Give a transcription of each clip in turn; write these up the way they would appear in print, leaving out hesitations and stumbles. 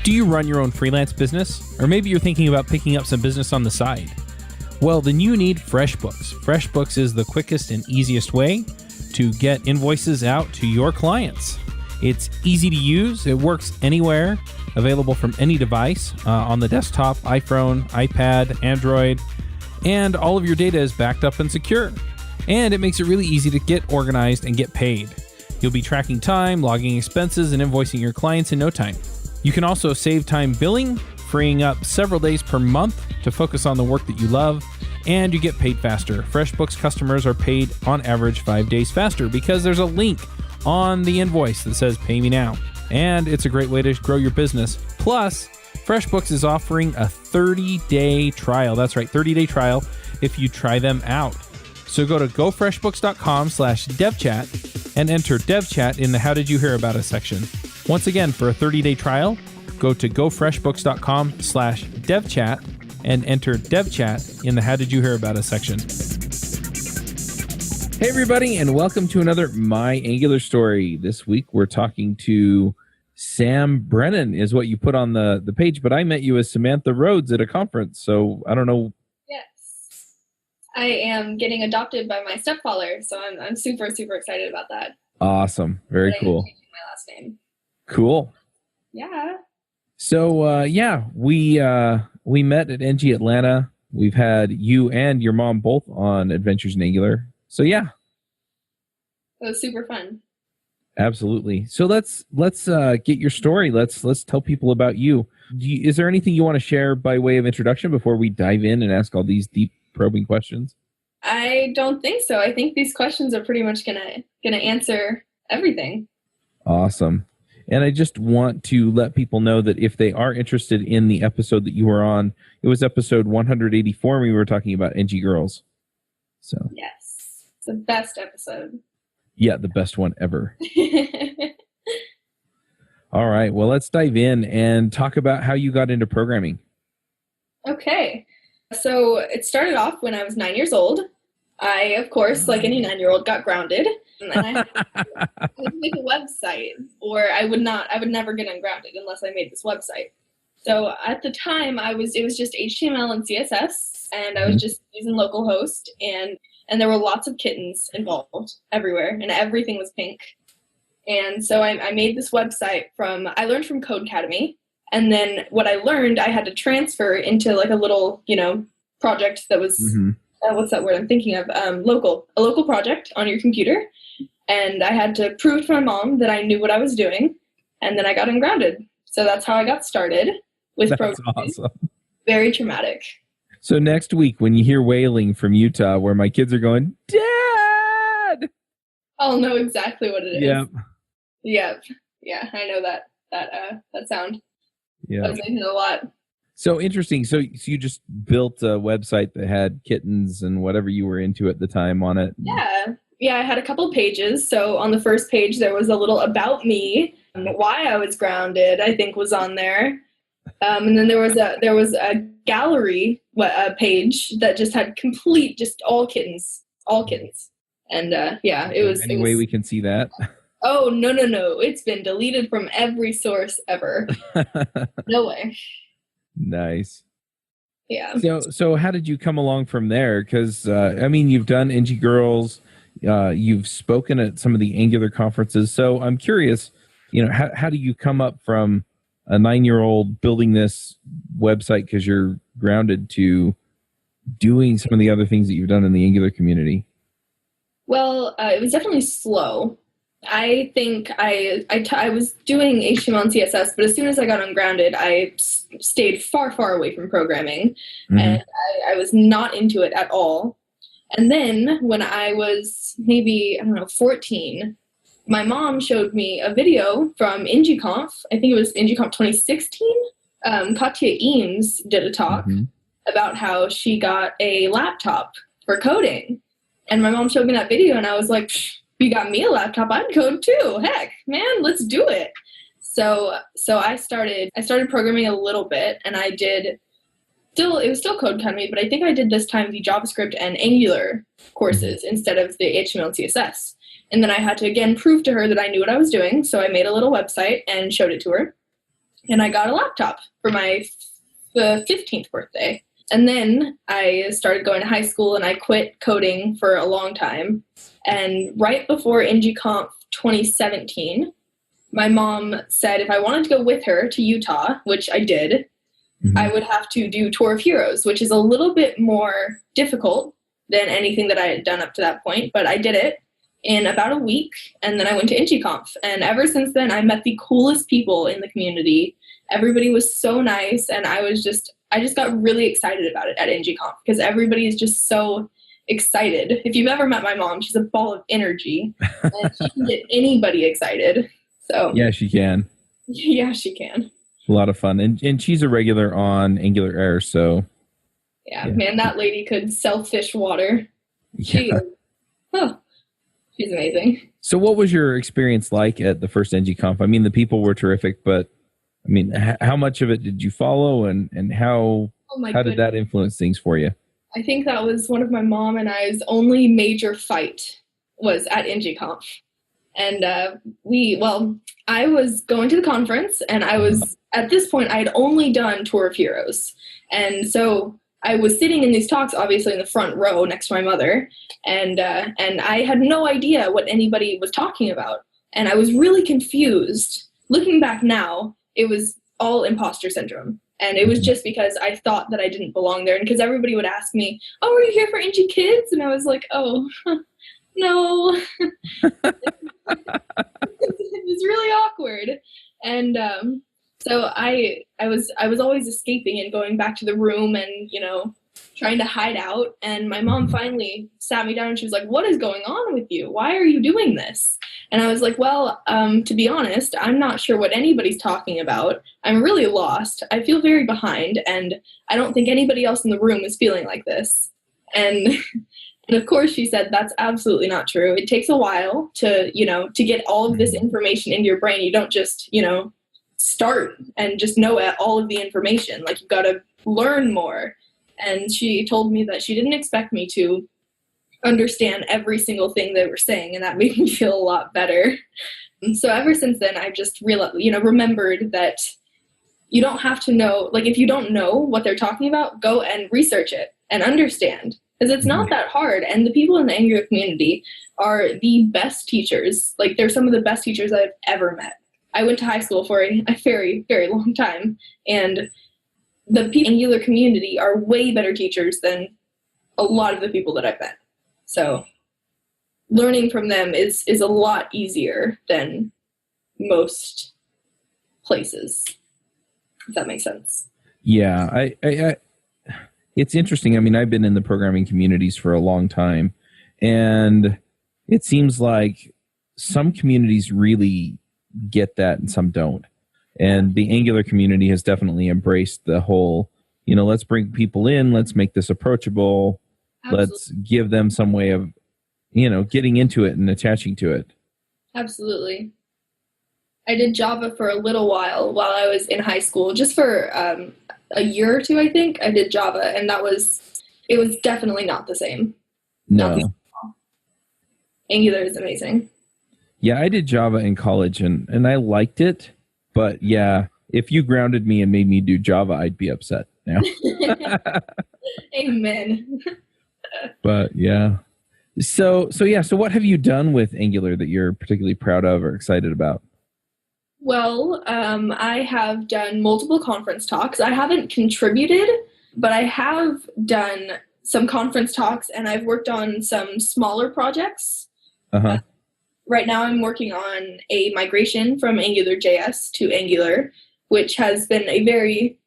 Do you run your own freelance business? Or maybe you're thinking about picking up some business on the side? Well, then you need FreshBooks. FreshBooks is the quickest and easiest way to get invoices out to your clients. It's easy to use. It works anywhere, available from any device, on the desktop, iPhone, iPad, Android, and all of your data is backed up and secure. And it makes it really easy to get organized and get paid. You'll be tracking time, logging expenses, and invoicing your clients in no time. You can also save time billing, freeing up several days per month to focus on the work that you love, and you get paid faster. FreshBooks customers are paid on average 5 days faster because there's a link on the invoice that says pay me now. And it's a great way to grow your business. Plus, FreshBooks is offering a 30-day trial. That's right, 30-day trial if you try them out. So go to gofreshbooks.com/devchat and enter devchat in the How Did You Hear About Us section. Once again, for a 30-day trial, go to gofreshbooks.com/devchat and enter devchat in the How Did You Hear About Us section. Hey everybody, and welcome to another My Angular Story. This week we're talking to Sam Brennan is what you put on the page, but I met you as Samantha Rhodes at a conference, so I don't know. Yes. I am getting adopted by my stepfather, so I'm super, super excited about that. Awesome. Very cool. I'm changing my last name. Cool. Yeah. So, we met at NG Atlanta. We've had you and your mom both on Adventures in Angular. So, yeah. It was super fun. Absolutely. So let's get your story. Let's tell people about you. Is there anything you want to share by way of introduction before we dive in and ask all these deep probing questions? I don't think so. I think these questions are pretty much gonna answer everything. Awesome. And I just want to let people know that if they are interested in the episode that you were on, it was episode 184. We were talking about ngGirls. So yes, it's the best episode. Yeah, the best one ever. All right. Well, let's dive in and talk about how you got into programming. Okay. So it started off when I was 9 years old. I, of course, like any 9-year-old, got grounded. And I had to make a website, or I would never get ungrounded unless I made this website. So at the time, it was just HTML and CSS, and I was just using localhost, and there were lots of kittens involved everywhere, and everything was pink. And so I made this website I learned from Codeacademy, and then what I learned, I had to transfer into like a little, project that was, what's that word I'm thinking of? A local project on your computer. And I had to prove to my mom that I knew what I was doing, and then I got ungrounded. So that's how I got started with programming. That's awesome. Very traumatic. So next week, when you hear wailing from Utah, where my kids are going, Dad! I'll know exactly what it is. Yep. Yeah, I know that sound. Yeah. That was making a lot. So interesting. So you just built a website that had kittens and whatever you were into at the time on it. Yeah, I had a couple pages. So on the first page, there was a little about me, why I was grounded, I think was on there. And then there was a gallery page that just had just all kittens. And it was. Any way we can see that? Oh, no. It's been deleted from every source ever. No way. Nice. Yeah. So how did you come along from there? Because, you've done ngGirls. You've spoken at some of the Angular conferences. So I'm curious, how do you come up from a 9-year-old building this website because you're grounded to doing some of the other things that you've done in the Angular community? Well, it was definitely slow. I think I was doing HTML and CSS, but as soon as I got ungrounded, I stayed far, far away from programming, and I was not into it at all. And then when I was maybe, 14, my mom showed me a video from ng-conf. I think it was ng-conf 2016. Katya Eames did a talk about how she got a laptop for coding. And my mom showed me that video, and I was like, you got me a laptop, I'd code too. Heck, man, let's do it. So I started programming a little bit, and it was still Codeacademy, but I think I did this time the JavaScript and Angular courses instead of the HTML and CSS. And then I had to, again, prove to her that I knew what I was doing. So I made a little website and showed it to her. and I got a laptop for my 15th birthday. And then I started going to high school, and I quit coding for a long time. And right before ng-conf 2017, my mom said if I wanted to go with her to Utah, which I did, I would have to do Tour of Heroes, which is a little bit more difficult than anything that I had done up to that point. But I did it in about a week, and then I went to ng-conf. And ever since then, I met the coolest people in the community. Everybody was so nice, and I just got really excited about it at ng-conf because everybody is just so excited. If you've ever met my mom, she's a ball of energy, and she can get anybody excited. So yeah, she can. Yeah, she can. A lot of fun, and she's a regular on Angular Air, so yeah, man, that lady could sell fish water. Yeah. She's amazing. So what was your experience like at the first ng-conf? I mean, the people were terrific, but I mean, how much of it did you follow, and how did that influence things for you? I think that was one of my mom and I's only major fight was at ng-conf. And I was going to the conference, and I was, at this point, I had only done Tour of Heroes. And so I was sitting in these talks, obviously in the front row next to my mother, and I had no idea what anybody was talking about. And I was really confused. Looking back now, it was all imposter syndrome. And it was just because I thought that I didn't belong there. And because everybody would ask me, oh, are you here for ng-kids? And I was like, oh, no. It was really awkward. And so I was always escaping and going back to the room and, trying to hide out. And my mom finally sat me down and she was like, what is going on with you? Why are you doing this? And I was like, well, to be honest, I'm not sure what anybody's talking about. I'm really lost. I feel very behind, and I don't think anybody else in the room is feeling like this. And of course she said, that's absolutely not true. It takes a while to get all of this information into your brain. You don't just, start and just know all of the information. Like, you've got to learn more. And she told me that she didn't expect me to understand every single thing they were saying, and that made me feel a lot better. And so ever since then, I've just remembered that you don't have to know, like, if you don't know what they're talking about, go and research it and understand, because it's not that hard. And the people in the Angular community are the best teachers. Like, they're some of the best teachers I've ever met. I went to high school for a very, very long time, and the people in the Angular community are way better teachers than a lot of the people that I've met. So learning from them is a lot easier than most places, if that makes sense. Yeah, I it's interesting. I mean, I've been in the programming communities for a long time, and it seems like some communities really get that and some don't. And the Angular community has definitely embraced the whole, let's bring people in, let's make this approachable, Absolutely. Let's give them some way of, getting into it and attaching to it. Absolutely. I did Java for a little while I was in high school, just for a year or two, I think. I did Java, and it was definitely not the same. No. Angular is amazing. Yeah, I did Java in college, and I liked it. But yeah, if you grounded me and made me do Java, I'd be upset now. Amen. But yeah. So what have you done with Angular that you're particularly proud of or excited about? Well, I have done multiple conference talks. I haven't contributed, but I have done some conference talks, and I've worked on some smaller projects. Uh-huh. Right now I'm working on a migration from AngularJS to Angular, which has been a very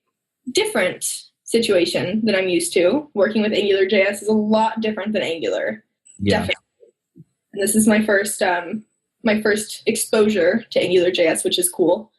different situation than I'm used to. Working with AngularJS is a lot different than Angular. Yeah. Definitely. And this is my first exposure to AngularJS, which is cool.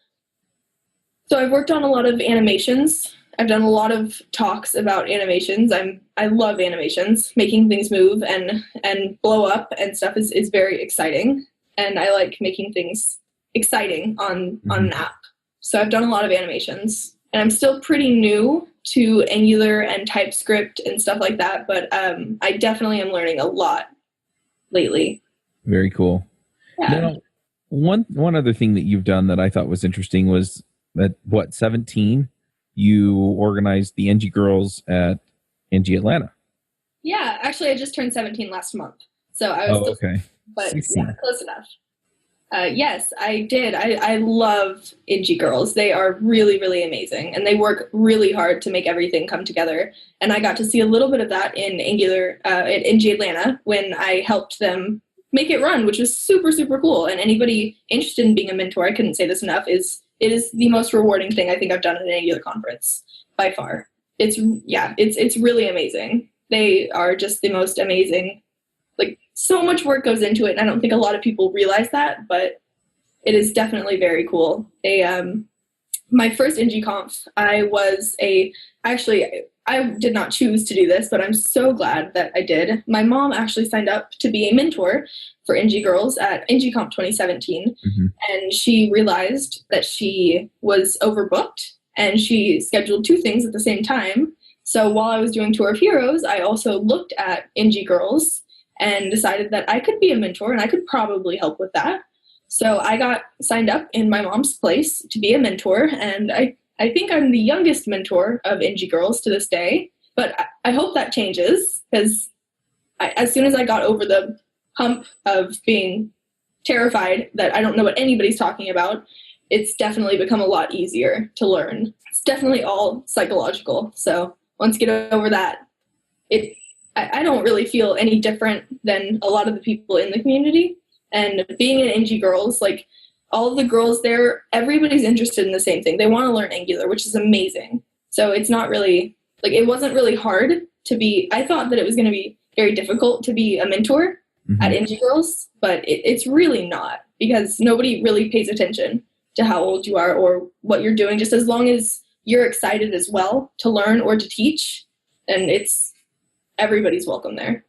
So I've worked on a lot of animations. I've done a lot of talks about animations. I love animations. Making things move and blow up and stuff is very exciting. And I like making things exciting on an app. So I've done a lot of animations. And I'm still pretty new to Angular and TypeScript and stuff like that, but I definitely am learning a lot lately. Very cool. Yeah. Now, one other thing that you've done that I thought was interesting was At what, 17, you organized the ngGirls at NG Atlanta. Yeah, actually, I just turned 17 last month, so I was Oh, still, okay. but 16. yeah, close enough. Yes, I did. I love ngGirls. They are really, really amazing, and they work really hard to make everything come together. And I got to see a little bit of that in Angular at NG Atlanta when I helped them make it run, which was super, super cool. And anybody interested in being a mentor, I couldn't say this enough, it is the most rewarding thing I think I've done at an Angular conference by far. It's really amazing. They are just the most amazing. Like, so much work goes into it, and I don't think a lot of people realize that, but it is definitely very cool. My first ng-conf, I did not choose to do this, but I'm so glad that I did. My mom actually signed up to be a mentor for ngGirls at ng-conf 2017, and she realized that she was overbooked, and she scheduled two things at the same time. So while I was doing Tour of Heroes, I also looked at ngGirls and decided that I could be a mentor and I could probably help with that. So I got signed up in my mom's place to be a mentor, and I think I'm the youngest mentor of ngGirls to this day, but I hope that changes, because as soon as I got over the hump of being terrified that I don't know what anybody's talking about, it's definitely become a lot easier to learn. It's definitely all psychological. So once you get over that, I don't really feel any different than a lot of the people in the community. And being in ngGirls, like, all of the girls there, everybody's interested in the same thing. They want to learn Angular, which is amazing. So it's not really, like, it wasn't really hard to be, I thought that it was going to be very difficult to be a mentor at ngGirls, but it's really not, because nobody really pays attention to how old you are or what you're doing. Just as long as you're excited as well to learn or to teach, and everybody's welcome there.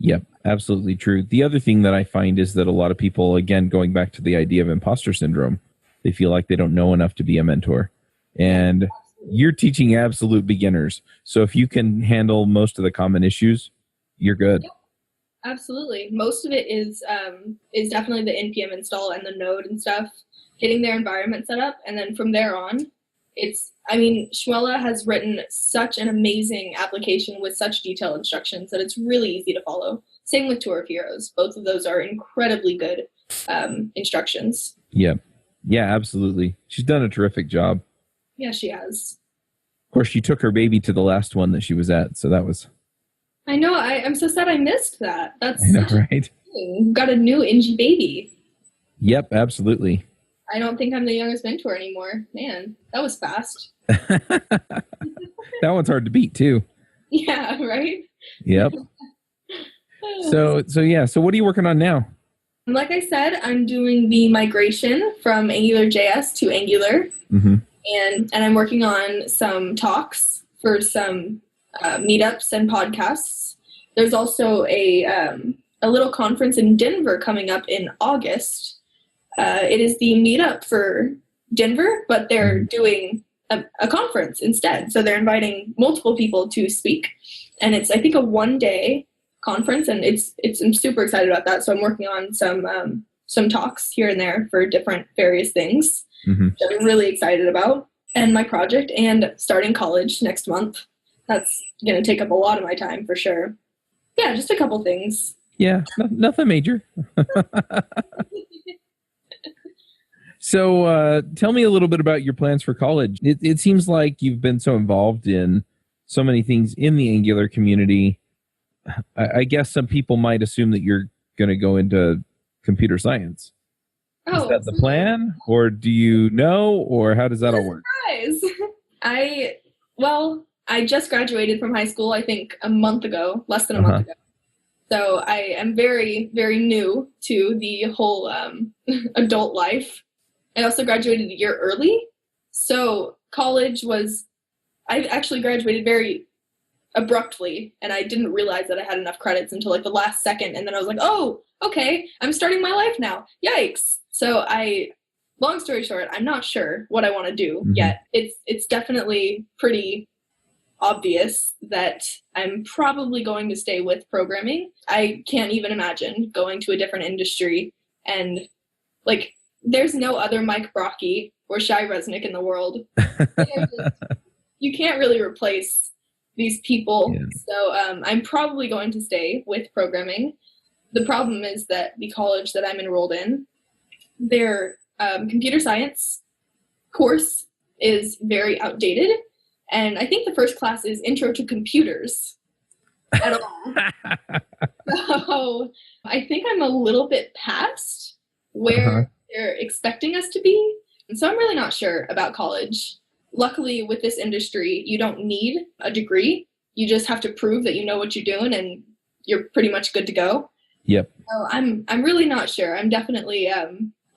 Yep, absolutely true. The other thing that I find is that a lot of people, again, going back to the idea of imposter syndrome, they feel like they don't know enough to be a mentor. And you're teaching absolute beginners. So if you can handle most of the common issues, you're good. Yep, absolutely. Most of it is definitely the npm install and the node and stuff, getting their environment set up. And then from there on, Shmuela has written such an amazing application with such detailed instructions that it's really easy to follow. Same with Tour of Heroes. Both of those are incredibly good instructions. Yeah. Yeah, absolutely. She's done a terrific job. Yeah, she has. Of course, she took her baby to the last one that she was at, so that was... I know. I'm so sad I missed that. That's I know, right? Got a new ng baby. Yep, absolutely. I don't think I'm the youngest mentor anymore. Man, that was fast. That one's hard to beat too. Yeah, right? Yep. So what are you working on now? Like I said, I'm doing the migration from AngularJS to Angular. And I'm working on some talks for some meetups and podcasts. There's also a little conference in Denver coming up in August. It is the meetup for Denver, but they're doing a conference instead. So they're inviting multiple people to speak. And it's, I think, a one-day conference, and I'm super excited about that. So I'm working on some talks here and there for different various things that I'm really excited about. And my project, and starting college next month. That's going to take up a lot of my time for sure. Yeah, just a couple things. Yeah, nothing major. So tell me a little bit about your plans for college. It seems like you've been so involved in so many things in the Angular community. I guess some people might assume that you're going to go into computer science. Is that the plan? Or do you know? Or how does that all work? Surprise! I just graduated from high school, I think a month ago, less than a month ago. So I am very, very new to the whole adult life. I also graduated a year early. So college I actually graduated very abruptly, and I didn't realize that I had enough credits until like the last second. And then I was like, oh, okay, I'm starting my life now. Yikes. So long story short, I'm not sure what I want to do yet. It's definitely pretty obvious that I'm probably going to stay with programming. I can't even imagine going to a different industry and like there's no other Mike Brocky or Shai Resnick in the world. You can't really replace these people. Yeah. So I'm probably going to stay with programming. The problem is that the college that I'm enrolled in, their computer science course is very outdated. And I think the first class is Intro to Computers at all. So I think I'm a little bit past where they're expecting us to be. And so I'm really not sure about college. Luckily, with this industry, you don't need a degree. You just have to prove that you know what you're doing and you're pretty much good to go. Yep. So I'm really not sure. I'm definitely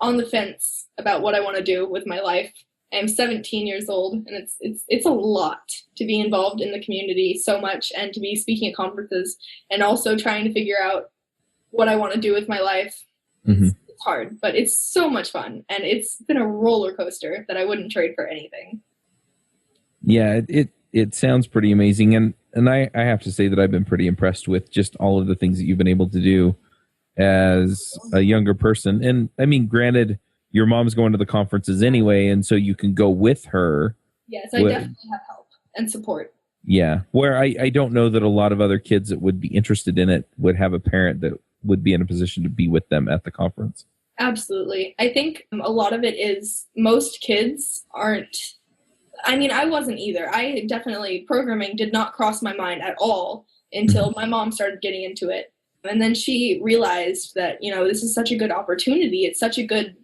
on the fence about what I want to do with my life. I'm 17 years old, and it's a lot to be involved in the community so much and to be speaking at conferences and also trying to figure out what I want to do with my life. Mm-hmm. It's hard, but it's so much fun, and it's been a roller coaster that I wouldn't trade for anything. Yeah, it sounds pretty amazing, and I have to say that I've been pretty impressed with just all of the things that you've been able to do as a younger person. And I mean, granted, your mom's going to the conferences anyway, and so you can go with her. Yes, I definitely have help and support. Yeah, where I don't know that a lot of other kids that would be interested in it would have a parent that would be in a position to be with them at the conference. Absolutely. I think a lot of it is most kids aren't. I mean, I wasn't either. Programming did not cross my mind at all until my mom started getting into it. And then she realized that, this is such a good opportunity. It's such a good,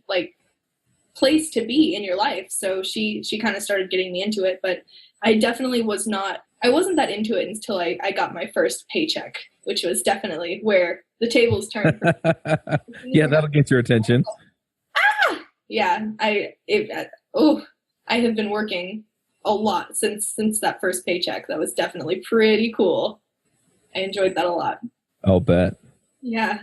place to be in your life. So she kind of started getting me into it. But I definitely wasn't that into it until I got my first paycheck, which was definitely where the tables turned. Yeah, that'll get your attention. Yeah, I have been working a lot since that first paycheck. That was definitely pretty cool. I enjoyed that a lot. I'll bet. Yeah.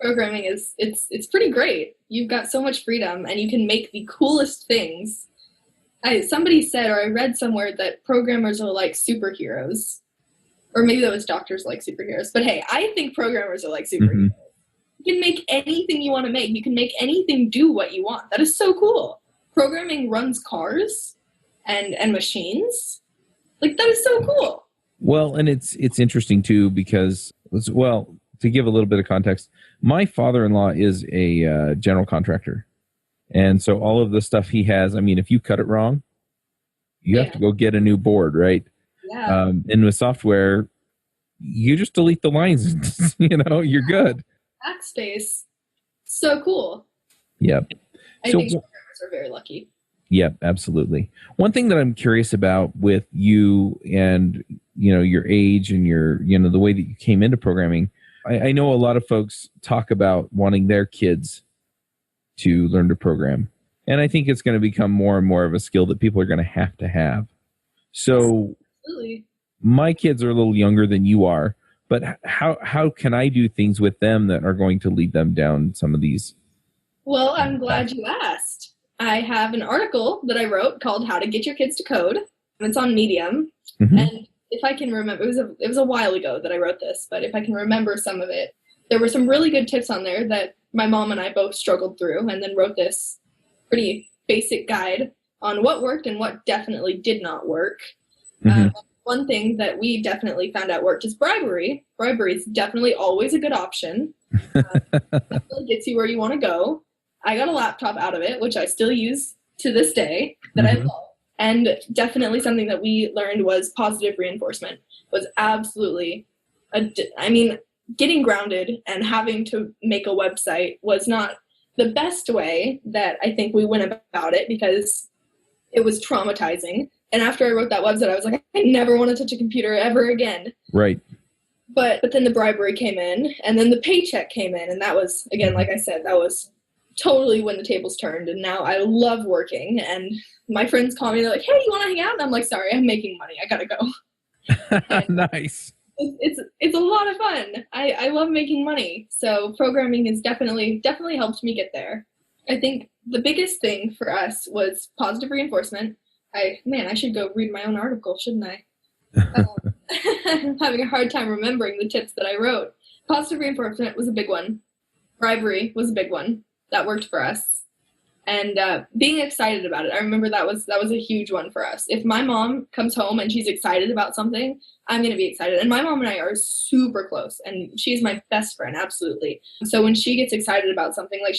Programming it's pretty great. You've got so much freedom and you can make the coolest things. Somebody said, or I read somewhere, that programmers are like superheroes. Or maybe that was doctors like superheroes. But hey, I think programmers are like superheroes. Mm-hmm. You can make anything you want to make. You can make anything do what you want. That is so cool. Programming runs cars and machines. That is so cool. Well, and it's interesting too because, to give a little bit of context, my father-in-law is a general contractor. And so all of the stuff he has, I mean, if you cut it wrong, you have to go get a new board, right? Yeah. And with software, you just delete the lines, you're good. Backspace. So cool. Yep. I think programmers are very lucky. Yep, absolutely. One thing that I'm curious about with you and, your age and your, the way that you came into programming, I know a lot of folks talk about wanting their kids to learn to program. And I think it's going to become more and more of a skill that people are going to have. So absolutely. My kids are a little younger than you are, but how can I do things with them that are going to lead them down some of these? Well, I'm glad you asked. I have an article that I wrote called How to Get Your Kids to Code. It's on Medium. Mm-hmm. And if I can remember, it was a while ago that I wrote this, but if I can remember some of it, there were some really good tips on there that my mom and I both struggled through, and then wrote this pretty basic guide on what worked and what definitely did not work. Mm-hmm. One thing that we definitely found out worked is bribery. Bribery is definitely always a good option. Definitely gets you where you want to go. I got a laptop out of it, which I still use to this day, that I love. And definitely something that we learned was positive reinforcement was absolutely, getting grounded and having to make a website was not the best way that I think we went about it because it was traumatizing. And after I wrote that website, I was like, I never want to touch a computer ever again. Right. But then the bribery came in, and then the paycheck came in. And that was, again, like I said, that was totally when the tables turned. And now I love working. And my friends call me, they're like, hey, you want to hang out? And I'm like, sorry, I'm making money. I got to go. Nice. It's a lot of fun. I love making money. So programming has definitely helped me get there. I think the biggest thing for us was positive reinforcement. I should go read my own article, shouldn't I? I'm having a hard time remembering the tips that I wrote. Positive reinforcement was a big one. Bribery was a big one. That worked for us. and being excited about it. I remember that was a huge one for us. If my mom comes home and she's excited about something, I'm going to be excited. And my mom and I are super close, and she's my best friend, absolutely. So when she gets excited about something, like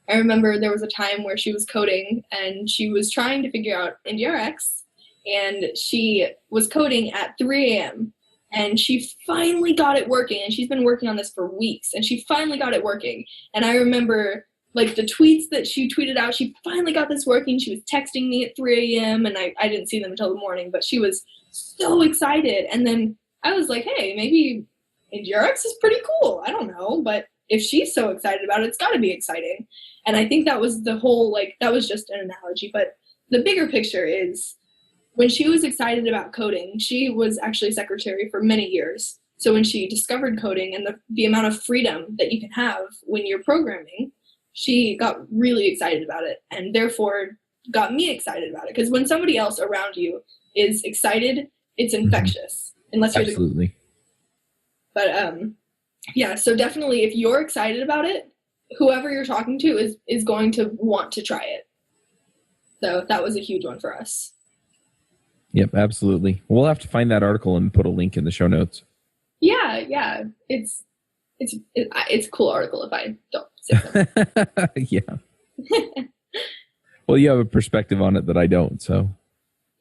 I remember there was a time where she was coding and she was trying to figure out NGRX, and she was coding at 3 a.m. and she finally got it working, and she's been working on this for weeks, and she finally got it working. And I remember like the tweets that she tweeted out, she finally got this working. She was texting me at 3 a.m. and I didn't see them until the morning, but she was so excited. And then I was like, hey, maybe NGRX is pretty cool. I don't know, but if she's so excited about it, it's got to be exciting. And I think that was the whole, like, that was just an analogy. But the bigger picture is when she was excited about coding, she was actually secretary for many years. So when she discovered coding and the amount of freedom that you can have when you're programming, she got really excited about it, and therefore got me excited about it. Because when somebody else around you is excited, it's infectious. Unless you're Absolutely. But yeah, so definitely if you're excited about it, whoever you're talking to is going to want to try it. So that was a huge one for us. Yep, absolutely. We'll have to find that article and put a link in the show notes. Yeah. It's a cool article if I don't say so. Yeah. Well, you have a perspective on it that I don't, so.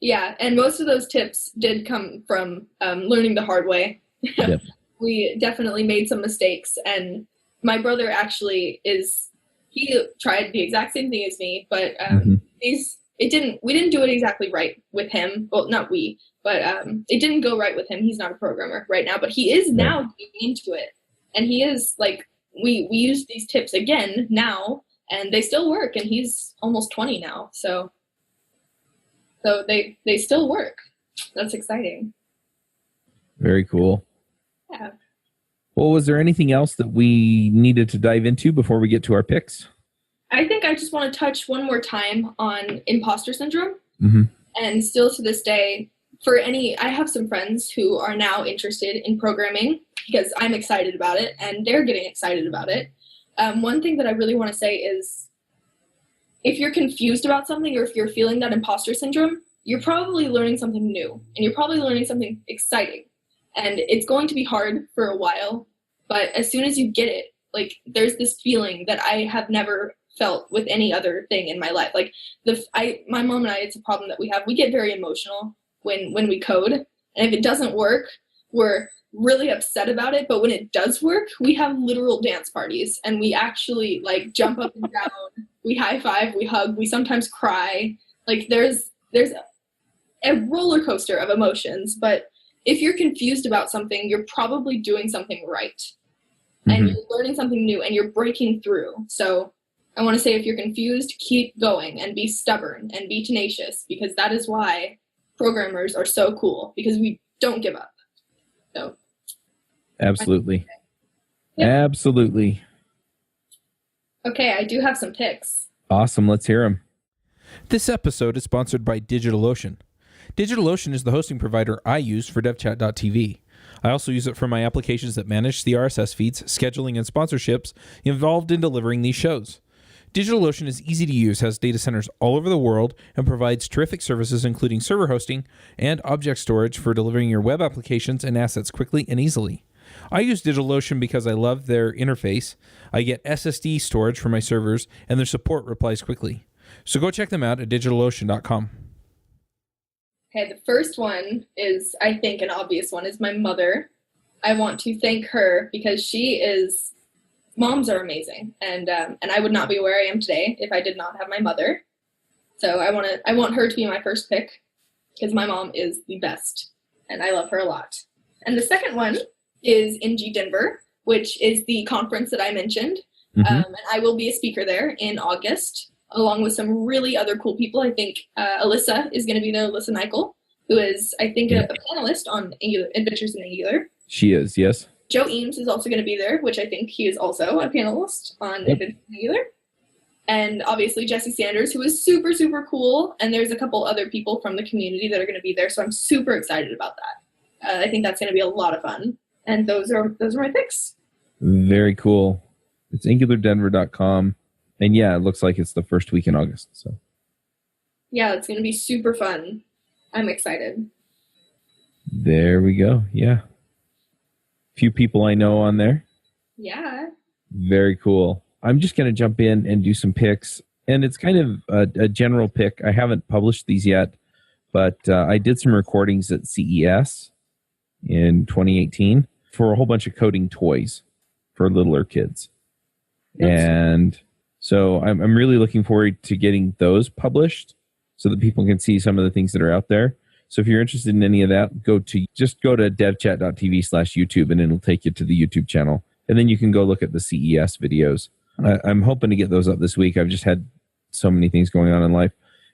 Yeah, and most of those tips did come from learning the hard way. Yep. We definitely made some mistakes, and my brother actually he tried the exact same thing as me, but we didn't do it exactly right with him. Well, not we, but it didn't go right with him. He's not a programmer right now, but he is now getting into it. And he is like, we use these tips again now, and they still work, and he's almost 20 now. So they still work. That's exciting. Very cool. Yeah. Well, was there anything else that we needed to dive into before we get to our picks? I think I just want to touch one more time on imposter syndrome. Mm-hmm. And still to this day, I have some friends who are now interested in programming because I'm excited about it and they're getting excited about it. One thing that I really want to say is if you're confused about something or if you're feeling that imposter syndrome, you're probably learning something new and you're probably learning something exciting. And it's going to be hard for a while, but as soon as you get it, like there's this feeling that I have never felt with any other thing in my life. Like my mom and I, it's a problem that we have. We get very emotional when we code, and if it doesn't work, we're really upset about it. But when it does work, we have literal dance parties, and we actually like jump up and down. We high five, we hug, we sometimes cry. Like there's a roller coaster of emotions. But if you're confused about something, you're probably doing something right, and you're learning something new, and you're breaking through. So I want to say if you're confused, keep going and be stubborn and be tenacious, because that is why programmers are so cool, because we don't give up. So absolutely. Absolutely. Okay, I do have some picks. Awesome. Let's hear them. This episode is sponsored by DigitalOcean. DigitalOcean is the hosting provider I use for devchat.tv. I also use it for my applications that manage the RSS feeds, scheduling, and sponsorships involved in delivering these shows. DigitalOcean is easy to use, has data centers all over the world, and provides terrific services including server hosting and object storage for delivering your web applications and assets quickly and easily. I use DigitalOcean because I love their interface. I get SSD storage for my servers, and their support replies quickly. So go check them out at digitalocean.com. Okay, the first one is, I think, an obvious one, is my mother. I want to thank her because moms are amazing, and I would not be where I am today if I did not have my mother. So I want her to be my first pick because my mom is the best, and I love her a lot. And the second one is ng-Denver, which is the conference that I mentioned, and I will be a speaker there in August, along with some really other cool people. I think Alyssa is going to be there, Alyssa Nichol, who is, I think, a panelist on Adventures in Angular. She is, yes. Joe Eames is also going to be there, which I think he is also a panelist on Adventures in Angular. And obviously Jesse Sanders, who is super, super cool. And there's a couple other people from the community that are going to be there. So I'm super excited about that. I think that's going to be a lot of fun. And those are my picks. Very cool. It's angulardenver.com. And yeah, it looks like it's the first week in August. So Yeah, it's going to be super fun. I'm excited. there we go. Yeah. Few people I know on there. Yeah. Very cool. I'm just going to jump in and do some picks. And it's kind of a general pick. I haven't published these yet, but I did some recordings at CES in 2018 for a whole bunch of coding toys for littler kids. And so I'm really looking forward to getting those published so that people can see some of the things that are out there. So if you're interested in any of that, go to devchat.tv/YouTube and it'll take you to the YouTube channel. And then you can go look at the CES videos. I'm hoping to get those up this week. I've just had so many things going on in life.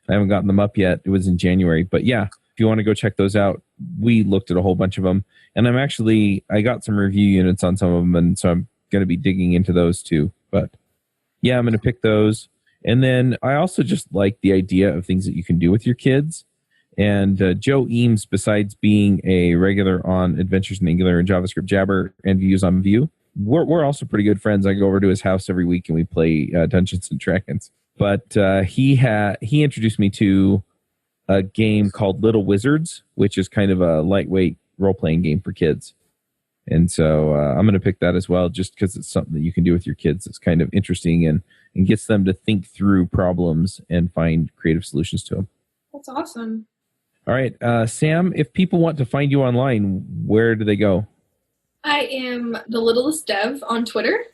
I haven't gotten them up yet. It was in January. But yeah, if you want to go check those out, we looked at a whole bunch of them. And I got some review units on some of them. And so I'm going to be digging into those too. But yeah, I'm going to pick those. And then I also just like the idea of things that you can do with your kids. And Joe Eames, besides being a regular on Adventures in Angular and JavaScript Jabber and Views on Vue, we're also pretty good friends. I go over to his house every week and we play Dungeons and Dragons. But he introduced me to a game called Little Wizards, which is kind of a lightweight role-playing game for kids. And so I'm going to pick that as well, just because it's something that you can do with your kids. It's kind of interesting and gets them to think through problems and find creative solutions to them. That's awesome. All right, Sam, if people want to find you online, where do they go? I am the littlest dev on Twitter.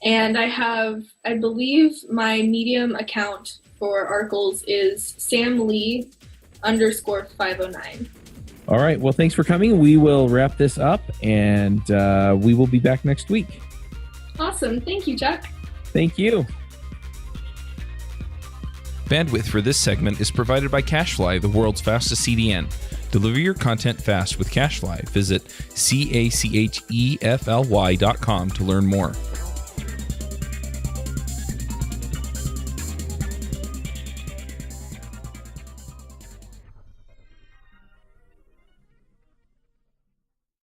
And I believe my Medium account for articles is samlee_509. All right. Well, thanks for coming. We will wrap this up and we will be back next week. Awesome. Thank you, Chuck. Thank you. Bandwidth for this segment is provided by CacheFly, the world's fastest CDN. Deliver your content fast with CacheFly. Visit CACHEFLY.com to learn more.